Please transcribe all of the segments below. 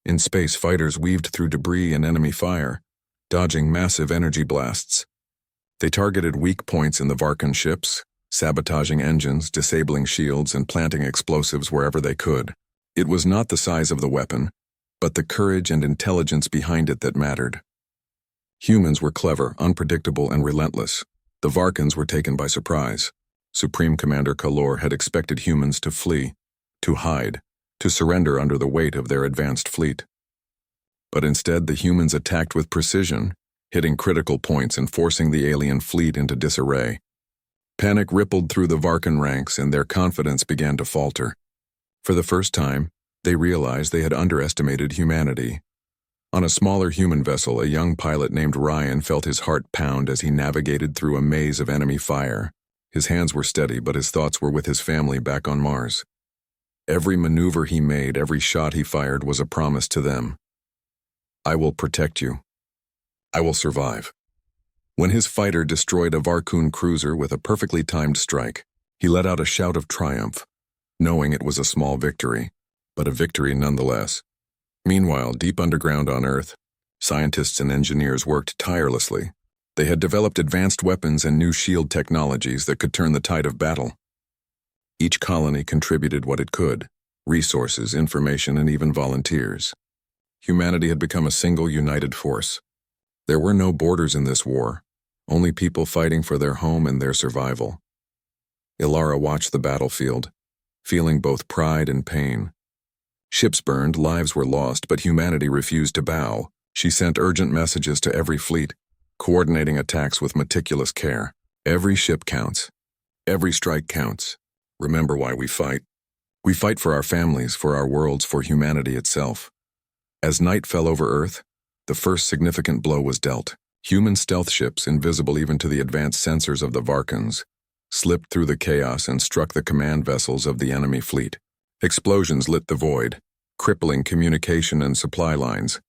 In space, fighters weaved through debris and enemy fire, dodging massive energy blasts. They targeted weak points in the Varkan ships, sabotaging engines, disabling shields, and planting explosives wherever they could. It was not the size of the weapon, but the courage and intelligence behind it that mattered. Humans were clever, unpredictable, and relentless. The Varkans were taken by surprise. Supreme Commander Kalor had expected humans to flee, to hide, to surrender under the weight of their advanced fleet. But instead, the humans attacked with precision, hitting critical points and forcing the alien fleet into disarray. Panic rippled through the Varkan ranks, and their confidence began to falter. For the first time, they realized they had underestimated humanity. On a smaller human vessel, a young pilot named Ryan felt his heart pound as he navigated through a maze of enemy fire. His hands were steady, but his thoughts were with his family back on Mars. Every maneuver he made, every shot he fired was a promise to them. I will protect you. I will survive. When his fighter destroyed a Varkun cruiser with a perfectly timed strike, he let out a shout of triumph, knowing it was a small victory, but a victory nonetheless. Meanwhile, deep underground on Earth, scientists and engineers worked tirelessly. They had developed advanced weapons and new shield technologies that could turn the tide of battle. Each colony contributed what it could: resources, information, and even volunteers. Humanity had become a single, united force. There were no borders in this war, only people fighting for their home and their survival. Ilara watched the battlefield, feeling both pride and pain. Ships burned, lives were lost, but humanity refused to bow. She sent urgent messages to every fleet, coordinating attacks with meticulous care. Every ship counts. Every strike counts. Remember why we fight. We fight for our families, for our worlds, for humanity itself. As night fell over Earth, the first significant blow was dealt. Human stealth ships, invisible even to the advanced sensors of the Varkans, slipped through the chaos and struck the command vessels of the enemy fleet. Explosions lit the void, crippling communication and supply lines.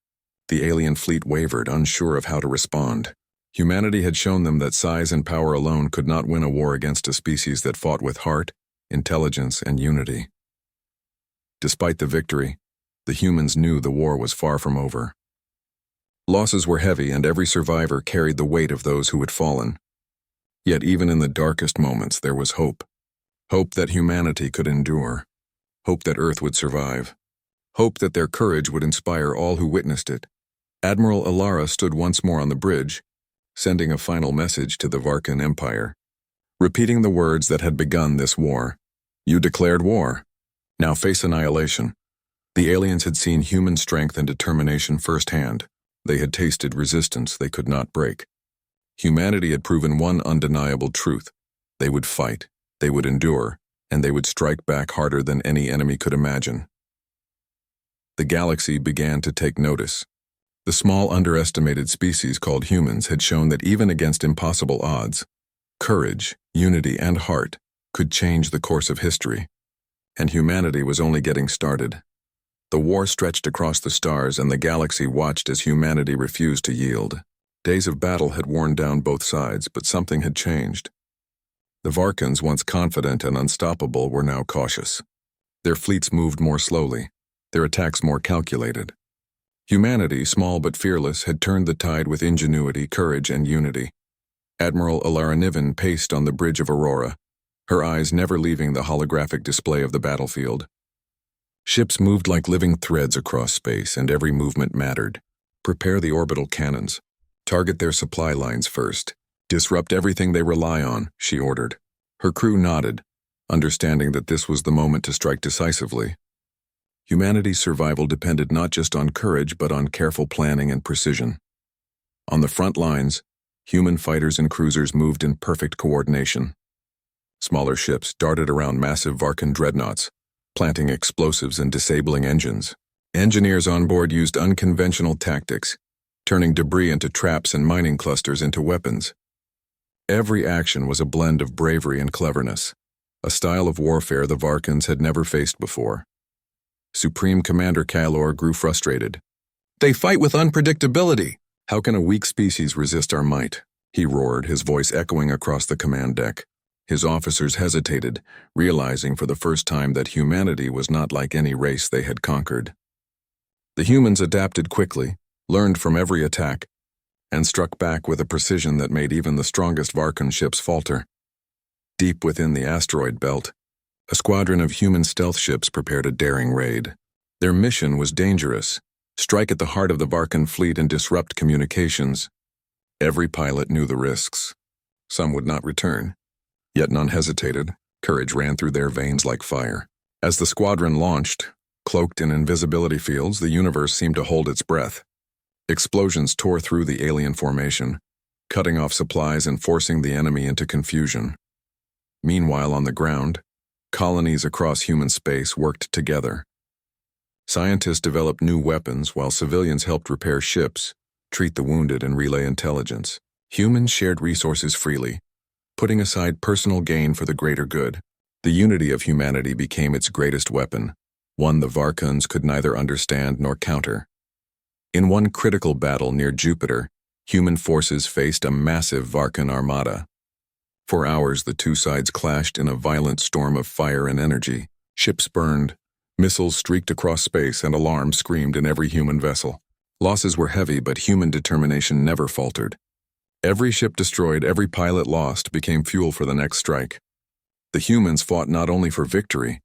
The alien fleet wavered, unsure of how to respond. Humanity had shown them that size and power alone could not win a war against a species that fought with heart, intelligence, and unity. Despite the victory, the humans knew the war was far from over. Losses were heavy, and every survivor carried the weight of those who had fallen. Yet even in the darkest moments there was hope. Hope that humanity could endure. Hope that Earth would survive. Hope that their courage would inspire all who witnessed it. Admiral Ilara stood once more on the bridge, sending a final message to the Varkan Empire, repeating the words that had begun this war. You declared war. Now face annihilation. The aliens had seen human strength and determination firsthand. They had tasted resistance they could not break. Humanity had proven one undeniable truth. They would fight, they would endure, and they would strike back harder than any enemy could imagine. The galaxy began to take notice. The small, underestimated species called humans had shown that even against impossible odds, courage, unity, and heart could change the course of history. And humanity was only getting started. The war stretched across the stars, and the galaxy watched as humanity refused to yield. Days of battle had worn down both sides, but something had changed. The Varkans, once confident and unstoppable, were now cautious. Their fleets moved more slowly, their attacks more calculated. Humanity, small but fearless, had turned the tide with ingenuity, courage, and unity. Admiral Ilara Niven paced on the bridge of Aurora, her eyes never leaving the holographic display of the battlefield. Ships moved like living threads across space, and every movement mattered. Prepare the orbital cannons. Target their supply lines first. Disrupt everything they rely on, she ordered. Her crew nodded, understanding that this was the moment to strike decisively. Humanity's survival depended not just on courage, but on careful planning and precision. On the front lines, human fighters and cruisers moved in perfect coordination. Smaller ships darted around massive Varkan dreadnoughts, planting explosives and disabling engines. Engineers on board used unconventional tactics, turning debris into traps and mining clusters into weapons. Every action was a blend of bravery and cleverness, a style of warfare the Varkans had never faced before. Supreme Commander Kalor grew frustrated. They fight with unpredictability. How can a weak species resist our might? He roared, his voice echoing across the command deck. His officers hesitated, realizing for the first time that humanity was not like any race they had conquered. The humans adapted quickly, learned from every attack, and struck back with a precision that made even the strongest Varkan ships falter. Deep within the asteroid belt, a squadron of human stealth ships prepared a daring raid. Their mission was dangerous: strike at the heart of the Varkan fleet and disrupt communications. Every pilot knew the risks. Some would not return. Yet none hesitated. Courage ran through their veins like fire. As the squadron launched, cloaked in invisibility fields, the universe seemed to hold its breath. Explosions tore through the alien formation, cutting off supplies and forcing the enemy into confusion. Meanwhile, on the ground, colonies across human space worked together. Scientists developed new weapons while civilians helped repair ships, treat the wounded, and relay intelligence. Humans shared resources freely, putting aside personal gain for the greater good. The unity of humanity became its greatest weapon, one the Varkans could neither understand nor counter. In one critical battle near Jupiter, human forces faced a massive Varkan armada. For hours, the two sides clashed in a violent storm of fire and energy. Ships burned, missiles streaked across space, and alarms screamed in every human vessel. Losses were heavy, but human determination never faltered. Every ship destroyed, every pilot lost, became fuel for the next strike. The humans fought not only for victory,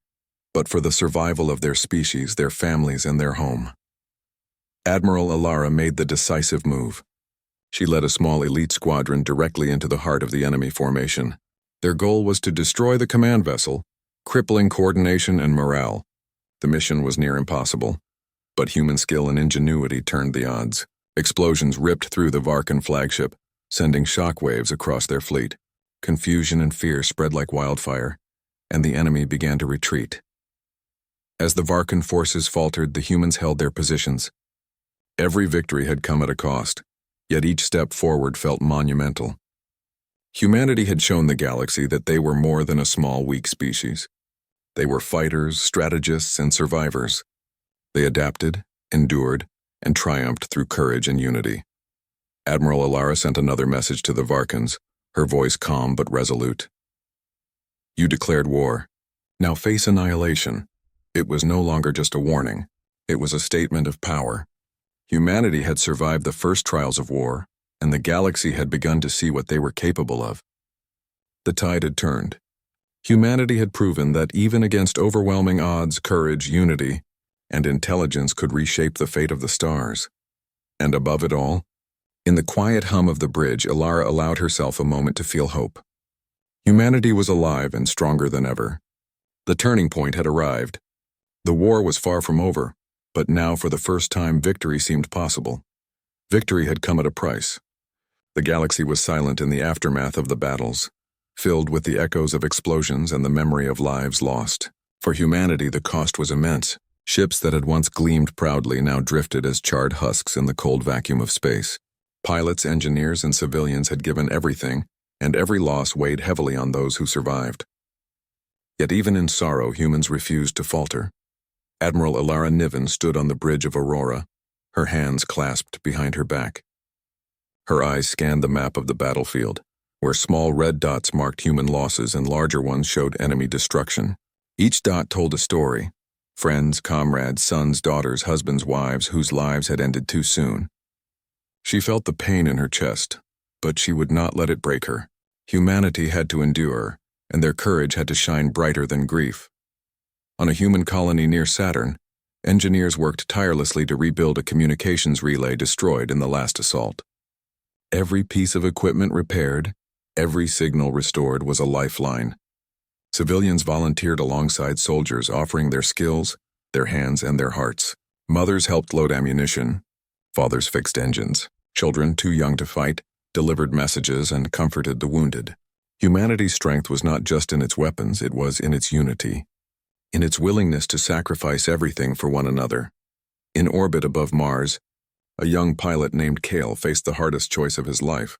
but for the survival of their species, their families, and their home. Admiral Alara made the decisive move. She led a small elite squadron directly into the heart of the enemy formation. Their goal was to destroy the command vessel, crippling coordination and morale. The mission was near impossible, but human skill and ingenuity turned the odds. Explosions ripped through the Varkan flagship, sending shockwaves across their fleet. Confusion and fear spread like wildfire, and the enemy began to retreat. As the Varkan forces faltered, the humans held their positions. Every victory had come at a cost, yet each step forward felt monumental. Humanity had shown the galaxy that they were more than a small, weak species. They were fighters, strategists, and survivors. They adapted, endured, and triumphed through courage and unity. Admiral Alara sent another message to the Varkans, her voice calm but resolute. You declared war. Now face annihilation. It was no longer just a warning. It was a statement of power. Humanity had survived the first trials of war, and the galaxy had begun to see what they were capable of. The tide had turned. Humanity had proven that even against overwhelming odds, courage, unity, and intelligence could reshape the fate of the stars. And above it all, in the quiet hum of the bridge, Alara allowed herself a moment to feel hope. Humanity was alive and stronger than ever. The turning point had arrived. The war was far from over, but now for the first time victory seemed possible. Victory had come at a price. The galaxy was silent in the aftermath of the battles, filled with the echoes of explosions and the memory of lives lost. For humanity, the cost was immense. Ships that had once gleamed proudly now drifted as charred husks in the cold vacuum of space. Pilots, engineers, and civilians had given everything, and every loss weighed heavily on those who survived. Yet even in sorrow, humans refused to falter. Admiral Alara Niven stood on the bridge of Aurora, her hands clasped behind her back. Her eyes scanned the map of the battlefield, where small red dots marked human losses and larger ones showed enemy destruction. Each dot told a story: friends, comrades, sons, daughters, husbands, wives whose lives had ended too soon. She felt the pain in her chest, but she would not let it break her. Humanity had to endure, and their courage had to shine brighter than grief. On a human colony near Saturn, engineers worked tirelessly to rebuild a communications relay destroyed in the last assault. Every piece of equipment repaired, every signal restored was a lifeline. Civilians volunteered alongside soldiers, offering their skills, their hands, and their hearts. Mothers helped load ammunition. Fathers fixed engines. Children, too young to fight, delivered messages and comforted the wounded. Humanity's strength was not just in its weapons, it was in its unity, in its willingness to sacrifice everything for one another. In orbit above Mars, a young pilot named Kale faced the hardest choice of his life.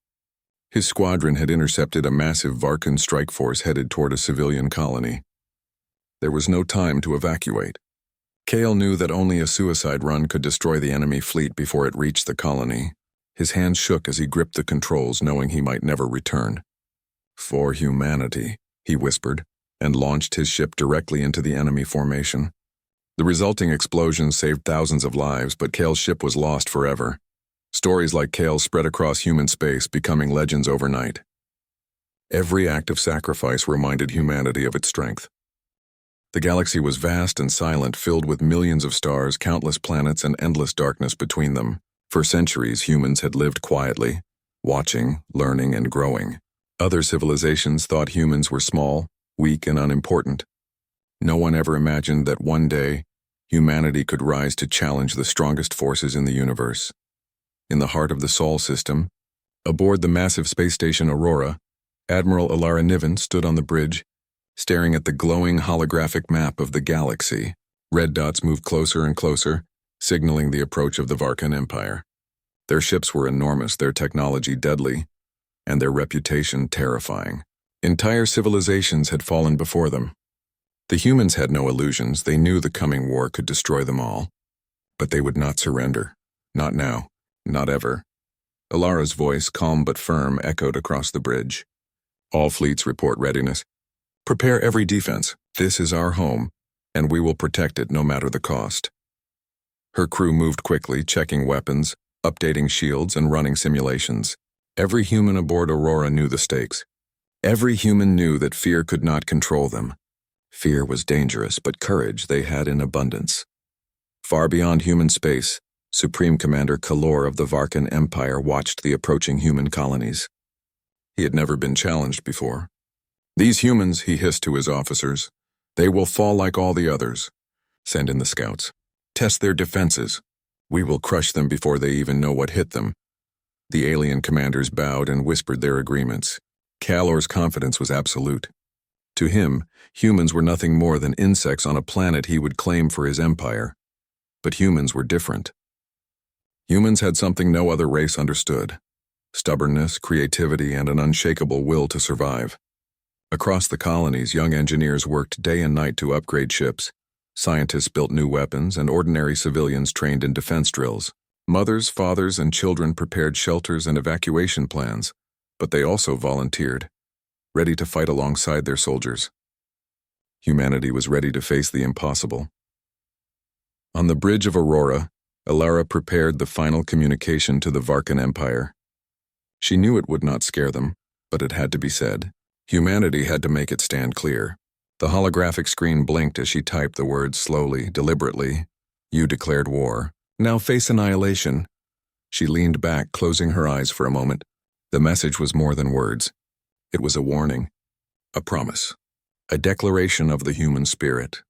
His squadron had intercepted a massive Varkan strike force headed toward a civilian colony. There was no time to evacuate. Kale knew that only a suicide run could destroy the enemy fleet before it reached the colony. His hands shook as he gripped the controls, knowing he might never return. For humanity, he whispered, and launched his ship directly into the enemy formation. The resulting explosion saved thousands of lives, but Kale's ship was lost forever. Stories like Kale spread across human space, becoming legends overnight. Every act of sacrifice reminded humanity of its strength. The galaxy was vast and silent, filled with millions of stars, countless planets, and endless darkness between them. For centuries, humans had lived quietly, watching, learning, and growing. Other civilizations thought humans were small, weak, and unimportant. No one ever imagined that one day, humanity could rise to challenge the strongest forces in the universe. In the heart of the Sol system, aboard the massive space station Aurora, Admiral Alara Niven stood on the bridge, staring at the glowing holographic map of the galaxy. Red dots moved closer and closer, signaling the approach of the Varkan Empire. Their ships were enormous, their technology deadly, and their reputation terrifying. Entire civilizations had fallen before them. The humans had no illusions. They knew the coming war could destroy them all. But they would not surrender. Not now. Not ever. Alara's voice, calm but firm, echoed across the bridge. All fleets report readiness. Prepare every defense. This is our home, and we will protect it no matter the cost. Her crew moved quickly, checking weapons, updating shields, and running simulations. Every human aboard Aurora knew the stakes. Every human knew that fear could not control them. Fear was dangerous, but courage they had in abundance. Far beyond human space, Supreme Commander Kalor of the Varkan Empire watched the approaching human colonies. He had never been challenged before. "These humans," he hissed to his officers, "they will fall like all the others. Send in the scouts. Test their defenses. We will crush them before they even know what hit them." The alien commanders bowed and whispered their agreements. Kalor's confidence was absolute. To him, humans were nothing more than insects on a planet he would claim for his empire. But humans were different. Humans had something no other race understood: stubbornness, creativity, and an unshakable will to survive. Across the colonies, young engineers worked day and night to upgrade ships. Scientists built new weapons, and ordinary civilians trained in defense drills. Mothers, fathers, and children prepared shelters and evacuation plans, but they also volunteered, ready to fight alongside their soldiers. Humanity was ready to face the impossible. On the bridge of Aurora, Alara prepared the final communication to the Varkan Empire. She knew it would not scare them, but it had to be said. Humanity had to make it stand clear. The holographic screen blinked as she typed the words slowly, deliberately. "You declared war. Now face annihilation." She leaned back, closing her eyes for a moment. The message was more than words. It was a warning, a promise, a declaration of the human spirit.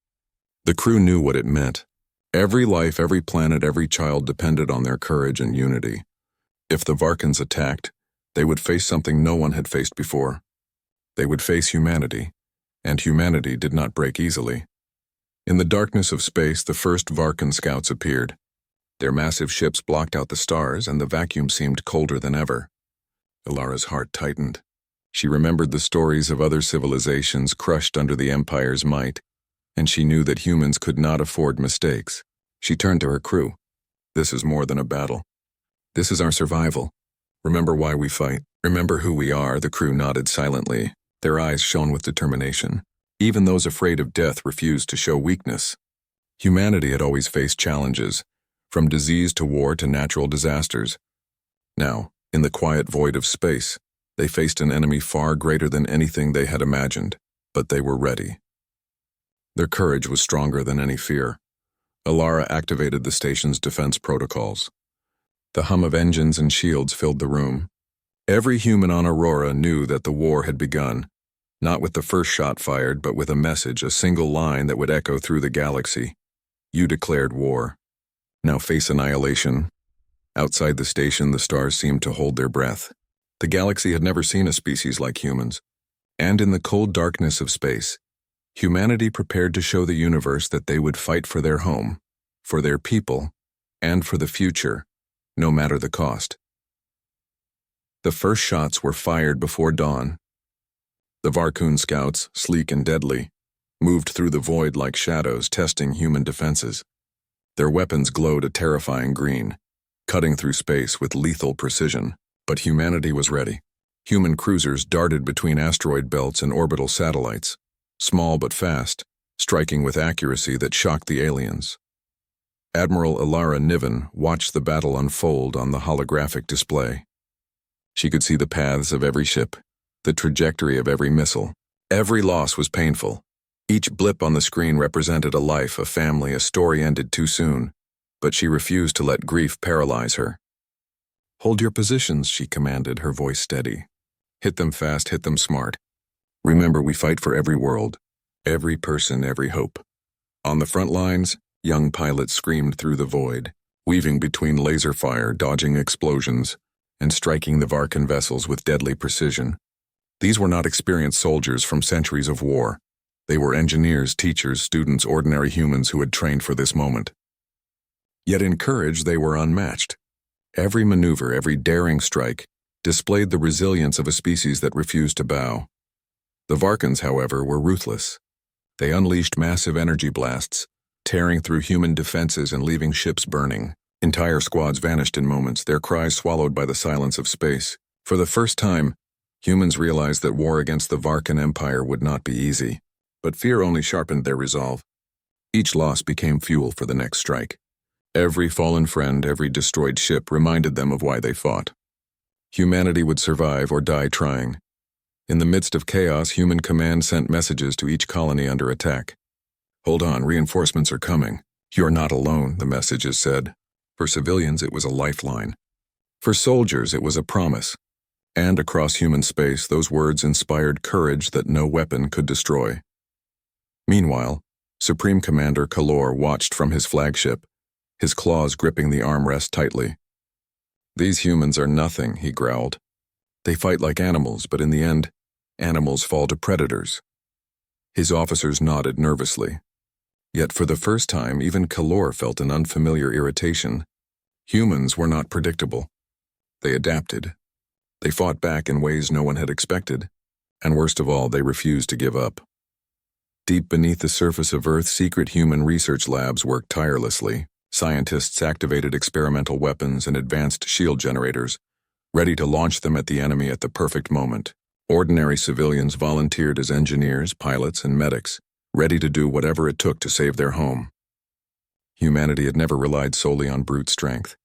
The crew knew what it meant. Every life, every planet, every child depended on their courage and unity. If the Varkans attacked, they would face something no one had faced before. They would face humanity, and humanity did not break easily. In the darkness of space, the first Varkan scouts appeared. Their massive ships blocked out the stars, and the vacuum seemed colder than ever. Alara's heart tightened. She remembered the stories of other civilizations crushed under the Empire's might, and she knew that humans could not afford mistakes. She turned to her crew. "This is more than a battle. This is our survival. Remember why we fight. Remember who we are." The crew nodded silently. Their eyes shone with determination. Even those afraid of death refused to show weakness. Humanity had always faced challenges, from disease to war to natural disasters. Now, in the quiet void of space, they faced an enemy far greater than anything they had imagined, but they were ready. Their courage was stronger than any fear. Alara activated the station's defense protocols. The hum of engines and shields filled the room. Every human on Aurora knew that the war had begun, not with the first shot fired, but with a message, a single line that would echo through the galaxy. "You declared war. Now face annihilation." Outside the station, the stars seemed to hold their breath. The galaxy had never seen a species like humans. And in the cold darkness of space, humanity prepared to show the universe that they would fight for their home, for their people, and for the future, no matter the cost. The first shots were fired before dawn. The Varkun scouts, sleek and deadly, moved through the void like shadows, testing human defenses. Their weapons glowed a terrifying green, cutting through space with lethal precision. But humanity was ready. Human cruisers darted between asteroid belts and orbital satellites, small but fast, striking with accuracy that shocked the aliens. Admiral Ilara Niven watched the battle unfold on the holographic display. She could see the paths of every ship, the trajectory of every missile. Every loss was painful. Each blip on the screen represented a life, a family, a story ended too soon, but she refused to let grief paralyze her. "Hold your positions," she commanded, her voice steady. "Hit them fast, hit them smart. Remember, we fight for every world, every person, every hope." On the front lines, young pilots screamed through the void, weaving between laser fire, dodging explosions, and striking the Varkan vessels with deadly precision. These were not experienced soldiers from centuries of war. They were engineers, teachers, students, ordinary humans who had trained for this moment. Yet in courage they were unmatched. Every maneuver, every daring strike, displayed the resilience of a species that refused to bow. The Varkans, however, were ruthless. They unleashed massive energy blasts, tearing through human defenses and leaving ships burning. Entire squads vanished in moments, their cries swallowed by the silence of space. For the first time, humans realized that war against the Varkan Empire would not be easy. But fear only sharpened their resolve. Each loss became fuel for the next strike. Every fallen friend, every destroyed ship reminded them of why they fought. Humanity would survive or die trying. In the midst of chaos, Human Command sent messages to each colony under attack. "Hold on, reinforcements are coming. You're not alone," the messages said. For civilians, it was a lifeline. For soldiers, it was a promise. And across human space, those words inspired courage that no weapon could destroy. Meanwhile, Supreme Commander Kalor watched from his flagship, his claws gripping the armrest tightly. "These humans are nothing," he growled. "They fight like animals, but in the end, animals fall to predators." His officers nodded nervously. Yet for the first time, even Kalor felt an unfamiliar irritation. Humans were not predictable. They adapted. They fought back in ways no one had expected, and worst of all, they refused to give up. Deep beneath the surface of Earth, secret human research labs worked tirelessly. Scientists activated experimental weapons and advanced shield generators, ready to launch them at the enemy at the perfect moment. Ordinary civilians volunteered as engineers, pilots, and medics, ready to do whatever it took to save their home. Humanity had never relied solely on brute strength.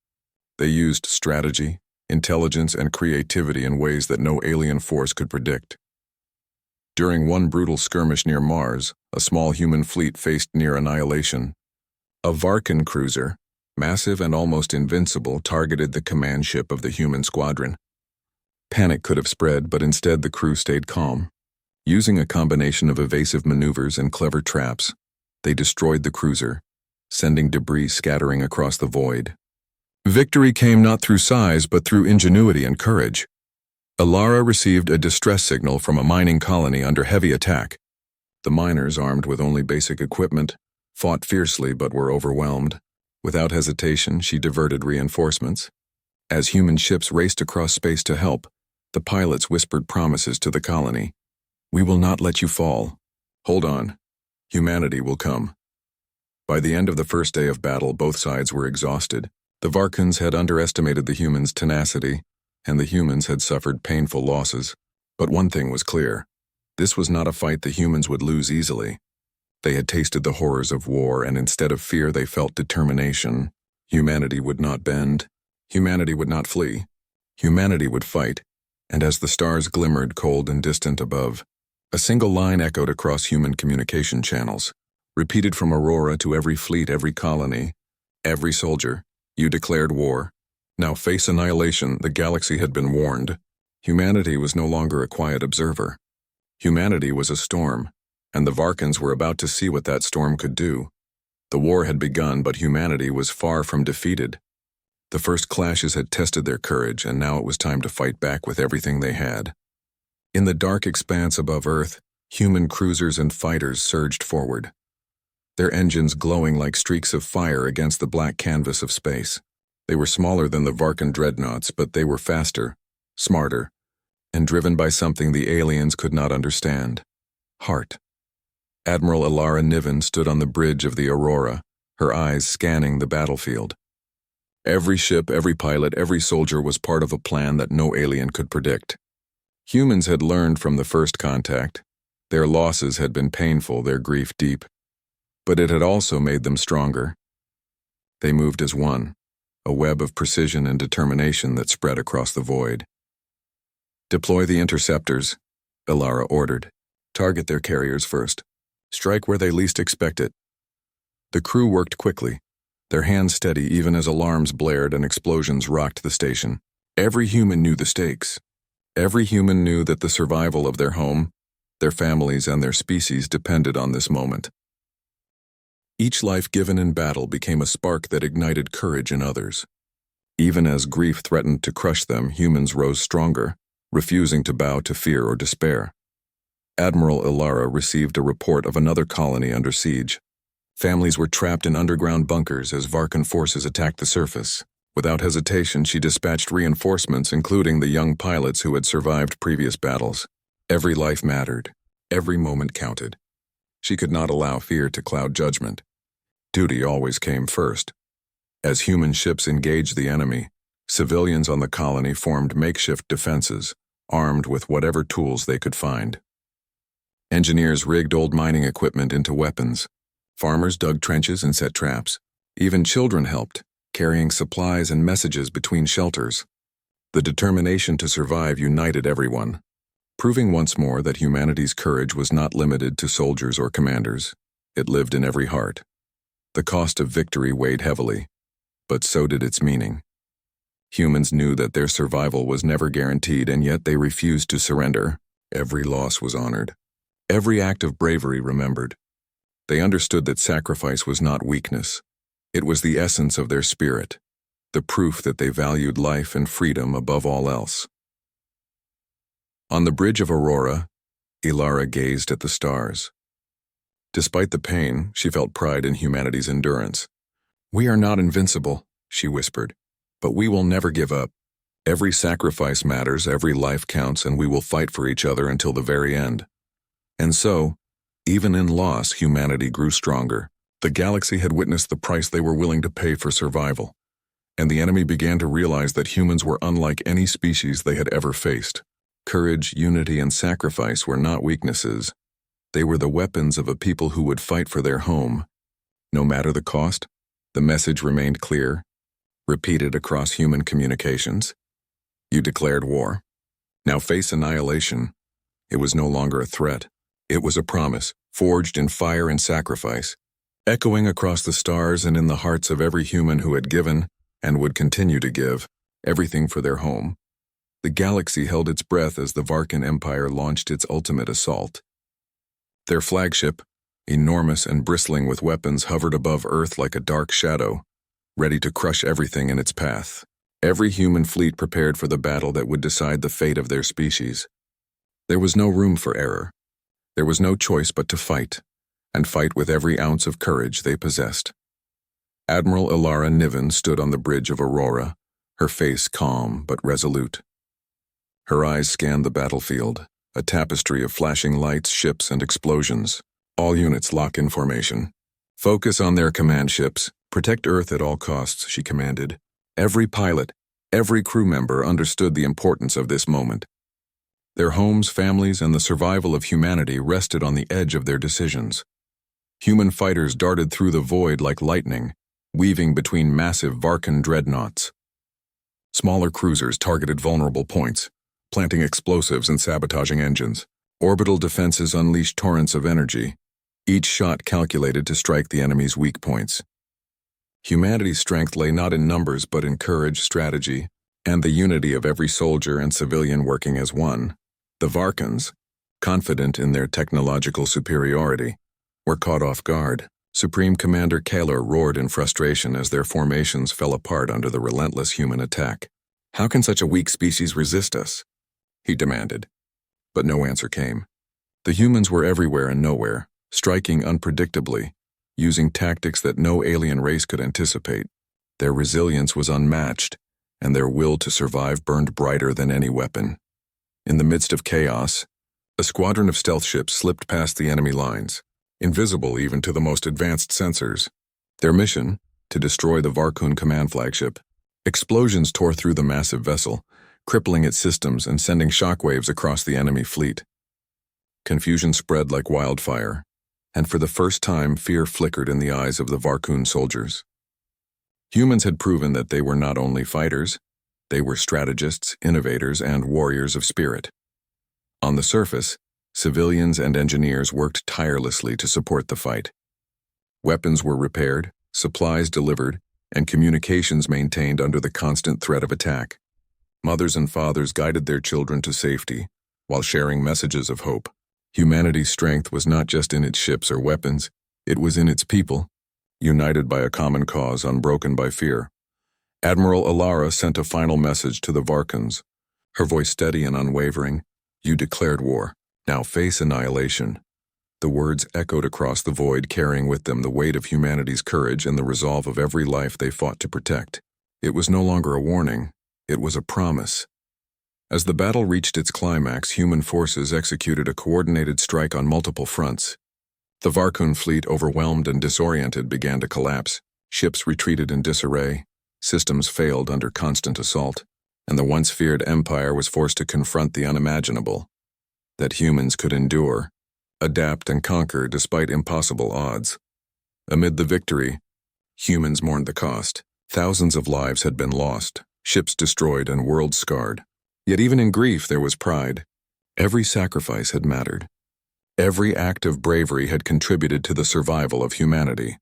They used strategy, intelligence, and creativity in ways that no alien force could predict. During one brutal skirmish near Mars, a small human fleet faced near annihilation. A Varkan cruiser, massive and almost invincible, targeted the command ship of the human squadron. Panic could have spread, but instead the crew stayed calm. Using a combination of evasive maneuvers and clever traps, they destroyed the cruiser, sending debris scattering across the void. Victory came not through size, but through ingenuity and courage. Ilara received a distress signal from a mining colony under heavy attack. The miners, armed with only basic equipment, fought fiercely but were overwhelmed. Without hesitation, she diverted reinforcements. As human ships raced across space to help, the pilots whispered promises to the colony. "We will not let you fall. Hold on. Humanity will come." By the end of the first day of battle, both sides were exhausted. The Varkans had underestimated the humans' tenacity, and the humans had suffered painful losses. But one thing was clear. This was not a fight the humans would lose easily. They had tasted the horrors of war, and instead of fear they felt determination. Humanity would not bend. Humanity would not flee. Humanity would fight. And as the stars glimmered cold and distant above, a single line echoed across human communication channels, repeated from Aurora to every fleet, every colony, every soldier. "You declared war. Now face annihilation." The galaxy had been warned. Humanity was no longer a quiet observer. Humanity was a storm, and the Varkans were about to see what that storm could do. The war had begun, but humanity was far from defeated. The first clashes had tested their courage, and now it was time to fight back with everything they had. In the dark expanse above Earth, human cruisers and fighters surged forward, their engines glowing like streaks of fire against the black canvas of space. They were smaller than the Varkan dreadnoughts, but they were faster, smarter, and driven by something the aliens could not understand: heart. Admiral Ilara Niven stood on the bridge of the Aurora, her eyes scanning the battlefield. Every ship, every pilot, every soldier was part of a plan that no alien could predict. Humans had learned from the first contact. Their losses had been painful, their grief deep. But it had also made them stronger. They moved as one, a web of precision and determination that spread across the void. "Deploy the interceptors," Ilara ordered. "Target their carriers first. Strike where they least expect it." The crew worked quickly, their hands steady even as alarms blared and explosions rocked the station. Every human knew the stakes. Every human knew that the survival of their home, their families, and their species depended on this moment. Each life given in battle became a spark that ignited courage in others. Even as grief threatened to crush them, humans rose stronger, refusing to bow to fear or despair. Admiral Ilara received a report of another colony under siege. Families were trapped in underground bunkers as Varkan forces attacked the surface. Without hesitation, she dispatched reinforcements, including the young pilots who had survived previous battles. Every life mattered. Every moment counted. She could not allow fear to cloud judgment. Duty always came first. As human ships engaged the enemy, civilians on the colony formed makeshift defenses, armed with whatever tools they could find. Engineers rigged old mining equipment into weapons. Farmers dug trenches and set traps. Even children helped, carrying supplies and messages between shelters. The determination to survive united everyone, proving once more that humanity's courage was not limited to soldiers or commanders. It lived in every heart. The cost of victory weighed heavily, but so did its meaning. Humans knew that their survival was never guaranteed, and yet they refused to surrender. Every loss was honored. Every act of bravery remembered. They understood that sacrifice was not weakness. It was the essence of their spirit, the proof that they valued life and freedom above all else. On the bridge of Aurora, Ilara gazed at the stars. Despite the pain, she felt pride in humanity's endurance. "We are not invincible," she whispered, "but we will never give up. Every sacrifice matters, every life counts, and we will fight for each other until the very end." And so, even in loss, humanity grew stronger. The galaxy had witnessed the price they were willing to pay for survival, and the enemy began to realize that humans were unlike any species they had ever faced. Courage, unity, and sacrifice were not weaknesses. They were the weapons of a people who would fight for their home. No matter the cost, the message remained clear, repeated across human communications. You declared war. Now face annihilation. It was no longer a threat. It was a promise, forged in fire and sacrifice, echoing across the stars and in the hearts of every human who had given, and would continue to give, everything for their home. The galaxy held its breath as the Varkan Empire launched its ultimate assault. Their flagship, enormous and bristling with weapons, hovered above Earth like a dark shadow, ready to crush everything in its path. Every human fleet prepared for the battle that would decide the fate of their species. There was no room for error. There was no choice but to fight, and fight with every ounce of courage they possessed. Admiral Ilara Niven stood on the bridge of Aurora, her face calm but resolute. Her eyes scanned the battlefield, a tapestry of flashing lights, ships, and explosions. All units lock in formation. Focus on their command ships. Protect Earth at all costs, she commanded. Every pilot, every crew member understood the importance of this moment. Their homes, families, and the survival of humanity rested on the edge of their decisions. Human fighters darted through the void like lightning, weaving between massive Varkan dreadnoughts. Smaller cruisers targeted vulnerable points, planting explosives and sabotaging engines. Orbital defenses unleashed torrents of energy, each shot calculated to strike the enemy's weak points. Humanity's strength lay not in numbers but in courage, strategy, and the unity of every soldier and civilian working as one. The Varkans, confident in their technological superiority, were caught off guard. Supreme Commander Kaler roared in frustration as their formations fell apart under the relentless human attack. "How can such a weak species resist us?" he demanded. But no answer came. The humans were everywhere and nowhere, striking unpredictably, using tactics that no alien race could anticipate. Their resilience was unmatched, and their will to survive burned brighter than any weapon. In the midst of chaos, a squadron of stealth ships slipped past the enemy lines, invisible even to the most advanced sensors. Their mission, to destroy the Varkun command flagship. Explosions tore through the massive vessel, crippling its systems and sending shockwaves across the enemy fleet. Confusion spread like wildfire. and for the first time fear flickered in the eyes of the Varkun soldiers. Humans had proven that they were not only fighters, they were strategists, innovators, and warriors of spirit. On the surface, civilians and engineers worked tirelessly to support the fight. Weapons were repaired, supplies delivered, and communications maintained under the constant threat of attack. Mothers and fathers guided their children to safety, while sharing messages of hope. Humanity's strength was not just in its ships or weapons, it was in its people, united by a common cause unbroken by fear. Admiral Alara sent a final message to the Varkuns, her voice steady and unwavering. "You declared war. Now face annihilation." The words echoed across the void, carrying with them the weight of humanity's courage and the resolve of every life they fought to protect. It was no longer a warning, it was a promise. As the battle reached its climax, human forces executed a coordinated strike on multiple fronts. The Varkun fleet, overwhelmed and disoriented, began to collapse. Ships retreated in disarray, systems failed under constant assault, and the once feared empire was forced to confront the unimaginable. That humans could endure, adapt, and conquer despite impossible odds. Amid the victory, humans mourned the cost. Thousands of lives had been lost, ships destroyed, and worlds scarred. Yet even in grief there was pride. Every sacrifice had mattered. Every act of bravery had contributed to the survival of humanity.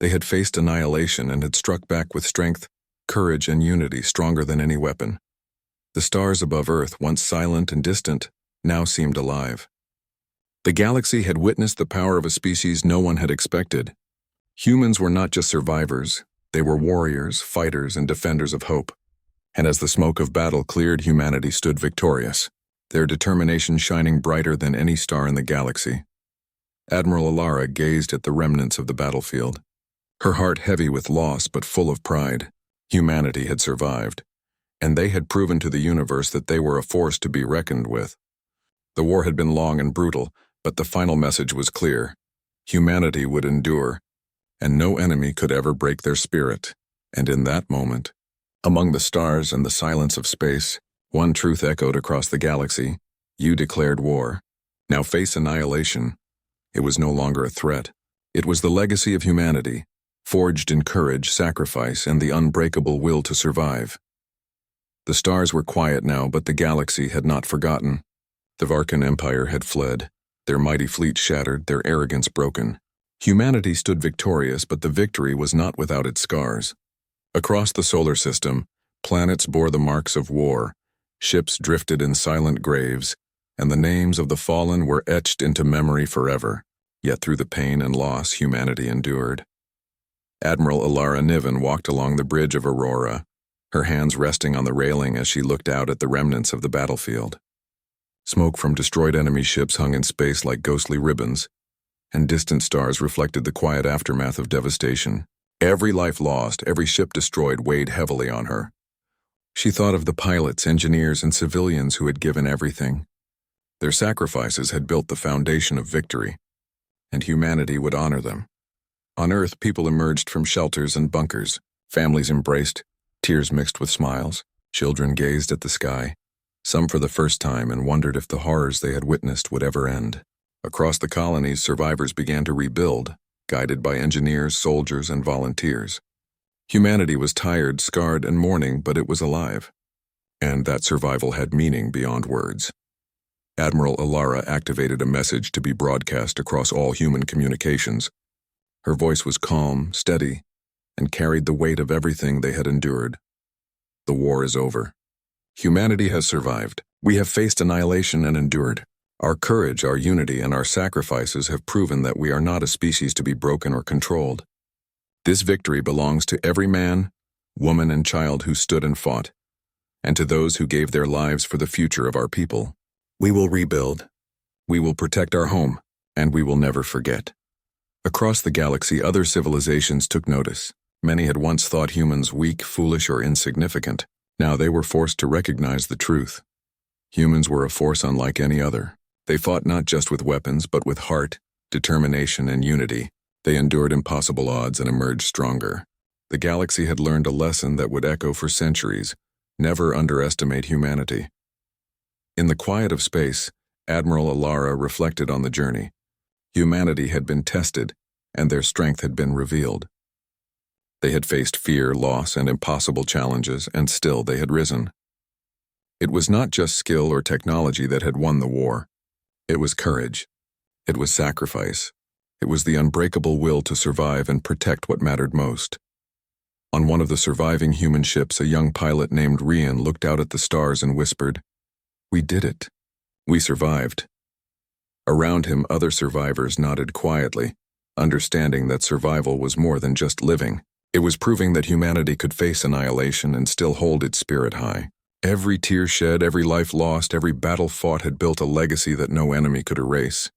They had faced annihilation and had struck back with strength, courage, and unity stronger than any weapon. The stars above Earth, once silent and distant, now seemed alive. The galaxy had witnessed the power of a species no one had expected. Humans were not just survivors, they were warriors, fighters, and defenders of hope. And as the smoke of battle cleared, humanity stood victorious, their determination shining brighter than any star in the galaxy. Admiral Alara gazed at the remnants of the battlefield, her heart heavy with loss but full of pride. Humanity had survived, and they had proven to the universe that they were a force to be reckoned with. The war had been long and brutal, but the final message was clear. Humanity would endure, and no enemy could ever break their spirit. And in that moment, among the stars and the silence of space, one truth echoed across the galaxy: you declared war. Now face annihilation. It was no longer a threat. It was the legacy of humanity, forged in courage, sacrifice, and the unbreakable will to survive. The stars were quiet now, but the galaxy had not forgotten. The Varkan Empire had fled, their mighty fleet shattered, their arrogance broken. Humanity stood victorious, but the victory was not without its scars. Across the solar system, planets bore the marks of war, ships drifted in silent graves, and the names of the fallen were etched into memory forever. Yet through the pain and loss, humanity endured. Admiral Alara Niven walked along the bridge of Aurora, her hands resting on the railing as she looked out at the remnants of the battlefield. Smoke from destroyed enemy ships hung in space like ghostly ribbons, and distant stars reflected the quiet aftermath of devastation. Every life lost, every ship destroyed weighed heavily on her. She thought of the pilots, engineers, and civilians who had given everything. Their sacrifices had built the foundation of victory, and humanity would honor them. On Earth, people emerged from shelters and bunkers. Families embraced, tears mixed with smiles. Children gazed at the sky, some for the first time, and wondered if the horrors they had witnessed would ever end. Across the colonies, survivors began to rebuild, guided by engineers, soldiers, and volunteers. Humanity was tired, scarred, and mourning, but it was alive. And that survival had meaning beyond words. Admiral Alara activated a message to be broadcast across all human communications. Her voice was calm, steady, and carried the weight of everything they had endured. The war is over. Humanity has survived. We have faced annihilation and endured. Our courage, our unity, and our sacrifices have proven that we are not a species to be broken or controlled. This victory belongs to every man, woman, and child who stood and fought, and to those who gave their lives for the future of our people. We will rebuild. We will protect our home, and we will never forget. Across the galaxy, other civilizations took notice. Many had once thought humans weak, foolish, or insignificant. Now they were forced to recognize the truth. Humans were a force unlike any other. They fought not just with weapons, but with heart, determination, and unity. They endured impossible odds and emerged stronger. The galaxy had learned a lesson that would echo for centuries: never underestimate humanity. In the quiet of space, Admiral Alara reflected on the journey. Humanity had been tested, and their strength had been revealed. They had faced fear, loss, and impossible challenges, and still they had risen. It was not just skill or technology that had won the war. It was courage. It was sacrifice. It was the unbreakable will to survive and protect what mattered most. On one of the surviving human ships, a young pilot named Rian looked out at the stars and whispered, "We did it. We survived." Around him, other survivors nodded quietly, understanding that survival was more than just living. It was proving that humanity could face annihilation and still hold its spirit high. Every tear shed, every life lost, every battle fought had built a legacy that no enemy could erase.